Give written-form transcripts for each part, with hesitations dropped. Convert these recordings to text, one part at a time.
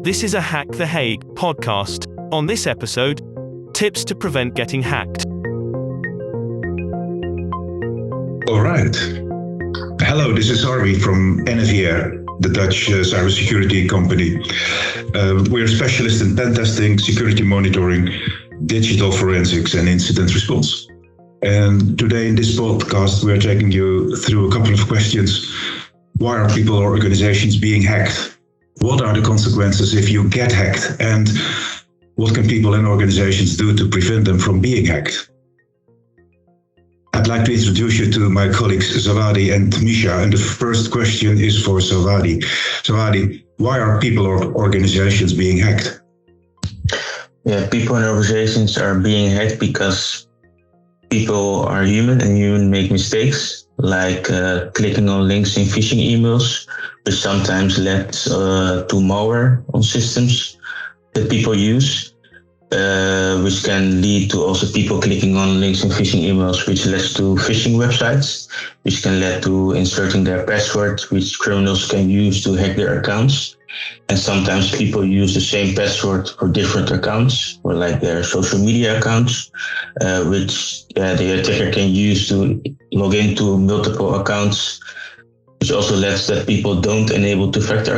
This is a Hâck The Hague podcast. On this episode, tips to prevent getting hacked. All right. Hello, this is Harvey from NFIR, the Dutch cybersecurity company. We're specialists in pen testing, security monitoring, digital forensics, and incident response. And today in this podcast, we're taking you through a couple of questions. Why are people or organizations being hacked? What are the consequences if you get hacked? And what can people and organizations do to prevent them from being hacked? I'd like to introduce you to my colleagues Zawadi and Misha. And the first question is for Zawadi. Zawadi, why are people or organizations being hacked? Yeah, people and organizations are being hacked because people are human and human make mistakes, like clicking on links in phishing emails, which sometimes leads to malware on systems that people use, which can lead to also people clicking on links in phishing emails, which leads to phishing websites, which can lead to inserting their password, which criminals can use to hack their accounts. And sometimes people use the same password for different accounts, or like their social media accounts, which the attacker can use to log into multiple accounts, which also lets that people don't enable two-factor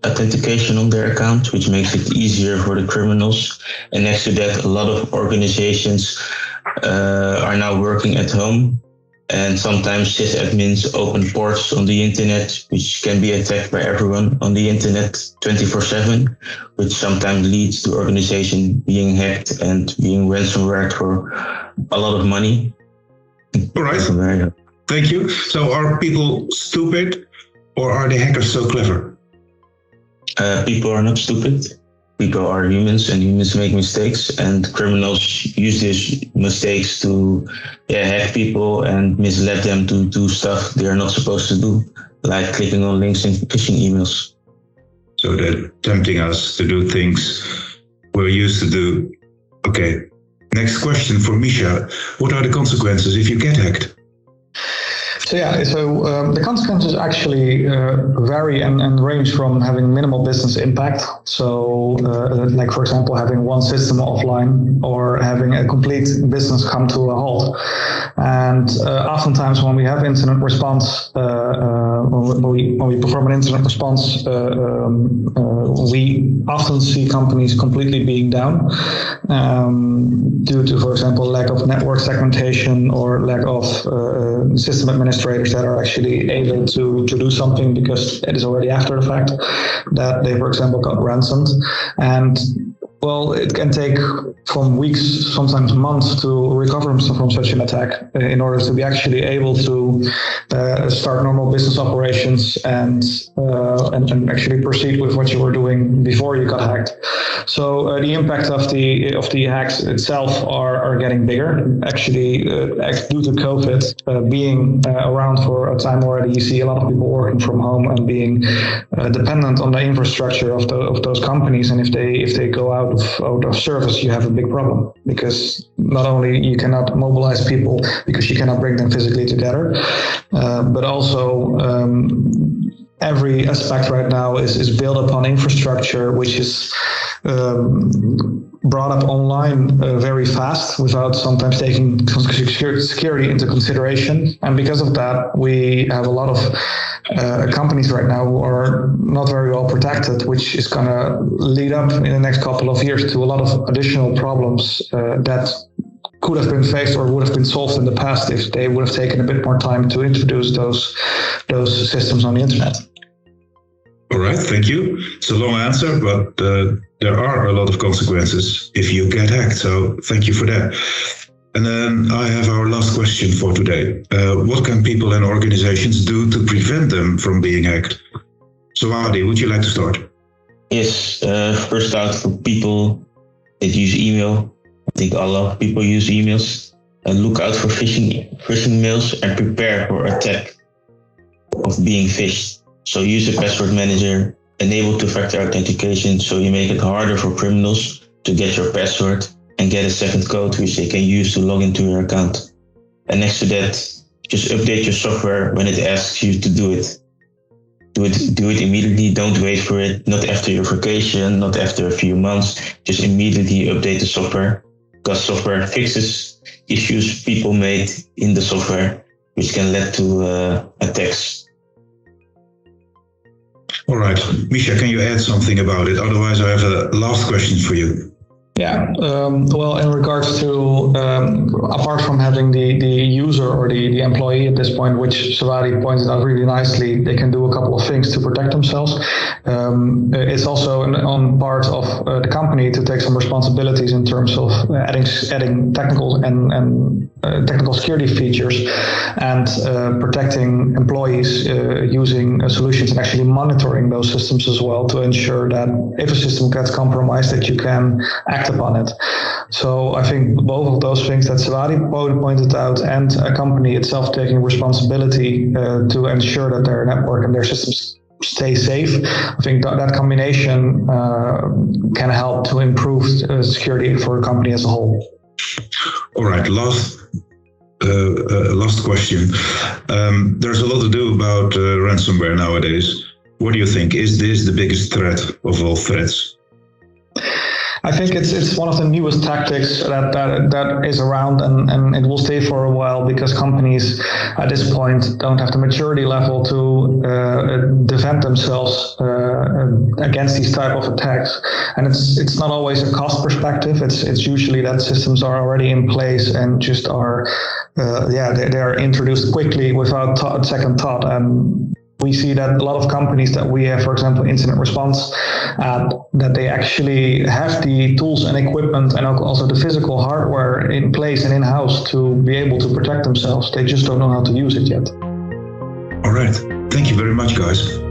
authentication on their account, which makes it easier for the criminals. And next to that, a lot of organizations are now working at home. And sometimes sysadmins open ports on the internet, which can be attacked by everyone on the internet 24/7, which sometimes leads to organization being hacked and being ransomware for a lot of money. All right. Thank you. So are people stupid or are the hackers so clever? People are not stupid. People are humans and humans make mistakes, and criminals use these mistakes to hack people and mislead them to do stuff they are not supposed to do, like clicking on links in phishing emails. So they're tempting us to do things we're used to do. Okay. Next question for Misha. What are the consequences if you get hacked? So the consequences actually vary and range from having minimal business impact. So like, for example, having one system offline or having a complete business come to a halt. And oftentimes when we have incident response, when we perform an incident response, we often see companies completely being down due to, for example, lack of network segmentation or lack of system administrators that are actually able to do something, because it is already after the fact that they, for example, got ransomed. And well, it can take from weeks, sometimes months, to recover from such an attack in order to be actually able to start normal business operations and actually proceed with what you were doing before you got hacked. So the impact of the hacks itself are getting bigger. Actually, due to COVID being around for a time already, you see a lot of people working from home and being dependent on the infrastructure of those companies. And if they go out of service, you have a big problem, because not only you cannot mobilize people because you cannot bring them physically together, but also every aspect right now is built upon infrastructure which is brought up online very fast without sometimes taking security into consideration. And because of that, we have a lot of companies right now who are not very well protected, which is going to lead up in the next couple of years to a lot of additional problems that could have been faced or would have been solved in the past if they would have taken a bit more time to introduce those systems on the internet. All right, thank you. It's a long answer, but there are a lot of consequences if you get hacked. So thank you for that. And then I have our last question for today. What can people and organizations do to prevent them from being hacked? So Adi, would you like to start? Yes, first out, for people that use email, I think a lot of people use emails, and look out for phishing mails and prepare for attack of being phished. So use a password manager, enable two-factor authentication, so you make it harder for criminals to get your password and get a second code which they can use to log into your account. And next to that, just update your software when it asks you to do it. do it immediately. Don't wait for it. Not after your vacation, not after a few months. Just immediately update the software, because software fixes issues people made in the software, which can lead to attacks. All right, Misha, can you add something about it? Otherwise, I have a last question for you. Yeah, well, in regards to, apart from having the user or the employee at this point, which Savadi pointed out really nicely, they can do a couple of things to protect themselves. It's also on part of the company to take some responsibilities in terms of adding technical and technical security features and protecting employees using solutions and actually monitoring those systems as well to ensure that if a system gets compromised, that you can act upon it. So I think both of those things that Savadi pointed out and a company itself taking responsibility to ensure that their network and their systems stay safe, I think that combination can help to improve security for a company as a whole. All right, last question. There's a lot to do about ransomware nowadays. What do you think? Is this the biggest threat of all threats? I think it's one of the newest tactics that is around, and it will stay for a while because companies at this point don't have the maturity level to defend themselves against these type of attacks. And it's not always a cost perspective. It's usually that systems are already in place and just are they are introduced quickly without second thought. And we see that a lot of companies that we have, for example, incident response, that they actually have the tools and equipment and also the physical hardware in place and in-house to be able to protect themselves. They just don't know how to use it yet. All right. Thank you very much, guys.